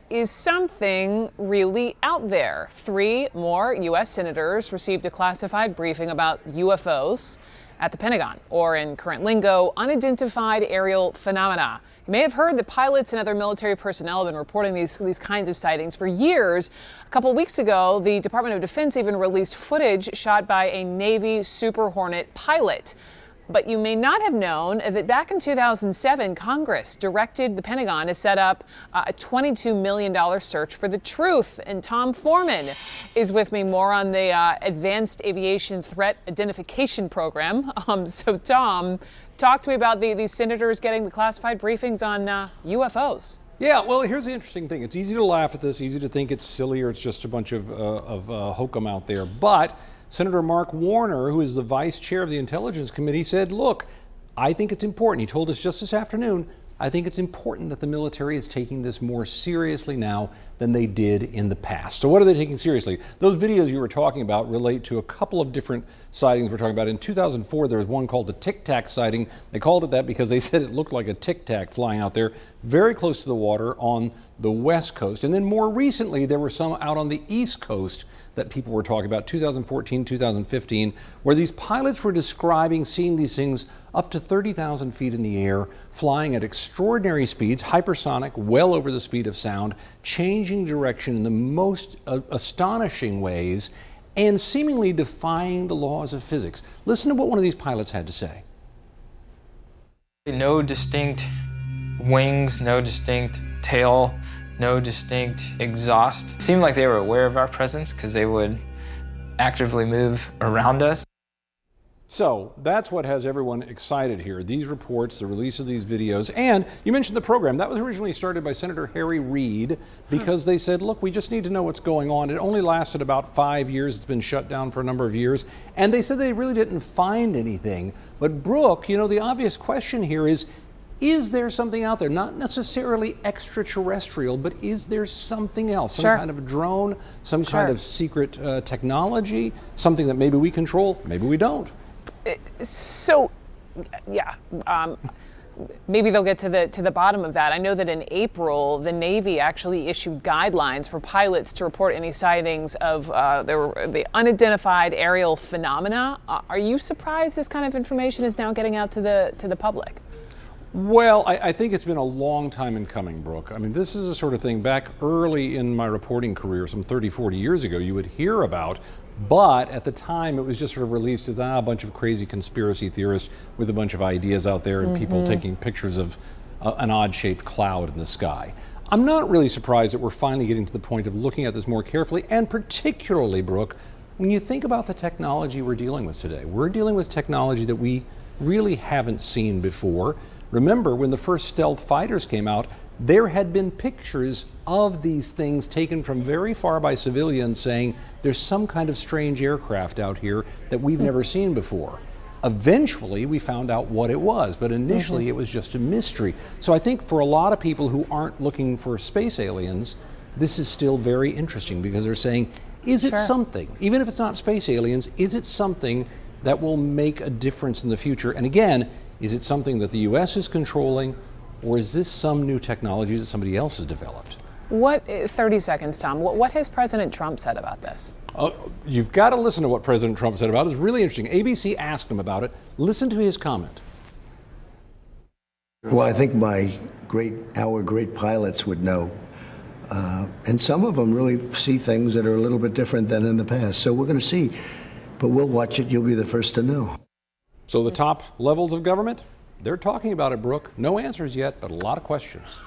is something really out there? 3 more U.S. senators received a classified briefing about UFOs at the Pentagon, or in current lingo, unidentified aerial phenomena. You may have heard that pilots and other military personnel have been reporting these kinds of sightings for years. A couple weeks ago, the Department of Defense even released footage shot by a Navy Super Hornet pilot. But you may not have known that back in 2007, Congress directed the Pentagon to set up a $22 million search for the truth. And Tom Foreman is with me more on the Advanced Aviation Threat Identification Program. So, Tom, talk to me about these senators getting the classified briefings on UFOs. Yeah, well, here's the interesting thing. It's easy to laugh at this, easy to think it's silly or it's just a bunch of hokum out there. But Senator Mark Warner, who is the vice chair of the Intelligence Committee, said, look, I think it's important. He told us just this afternoon, I think it's important that the military is taking this more seriously now than they did in the past. So what are they taking seriously? Those videos you were talking about relate to a couple of different sightings we're talking about. In 2004, there was one called the Tic Tac sighting. They called it that because they said it looked like a Tic Tac flying out there very close to the water on the West Coast. And then more recently, there were some out on the East Coast that people were talking about, 2014, 2015, where these pilots were describing seeing these things up to 30,000 feet in the air, flying at extraordinary speeds, hypersonic, well over the speed of sound, changing direction in the most astonishing ways, and seemingly defying the laws of physics. Listen to what one of these pilots had to say. No distinct wings, no distinct tail, no distinct exhaust. It seemed like they were aware of our presence because they would actively move around us. So that's what has everyone excited here. These reports, the release of these videos, and you mentioned the program. That was originally started by Senator Harry Reid because they said, look, we just need to know what's going on. It only lasted about 5 years. It's been shut down for a number of years. And they said they really didn't find anything. But Brooke, you know, the obvious question here is there something out there? Not necessarily extraterrestrial, but is there something else? Some kind of drone, some kind of secret technology, something that maybe we control, maybe we don't. So, yeah, maybe they'll get to the bottom of that. I know that in April, the Navy actually issued guidelines for pilots to report any sightings of the unidentified aerial phenomena. Are you surprised this kind of information is now getting out to the public? Well, I think it's been a long time in coming, Brooke. I mean, this is the sort of thing back early in my reporting career, some 30, 40 years ago, you would hear about, but at the time it was just sort of released as a bunch of crazy conspiracy theorists with a bunch of ideas out there and people taking pictures of an odd-shaped cloud in the sky. I'm not really surprised that we're finally getting to the point of looking at this more carefully, and particularly, Brooke, when you think about the technology we're dealing with today. We're dealing with technology that we really haven't seen before. Remember, when the first stealth fighters came out, there had been pictures of these things taken from very far by civilians saying there's some kind of strange aircraft out here that we've never seen before. Eventually, we found out what it was, but initially it was just a mystery. So I think for a lot of people who aren't looking for space aliens, this is still very interesting because they're saying, is it something, even if it's not space aliens, is it something that will make a difference in the future? And again, is it something that the U.S. is controlling, or is this some new technology that somebody else has developed? 30 seconds, Tom. What has President Trump said about this? You've got to listen to what President Trump said about it. It's really interesting. ABC asked him about it. Listen to his comment. Well, I think our great pilots would know. And some of them really see things that are a little bit different than in the past. So we're going to see. But we'll watch it. You'll be the first to know. So the top levels of government, they're talking about it, Brooke. No answers yet, but a lot of questions.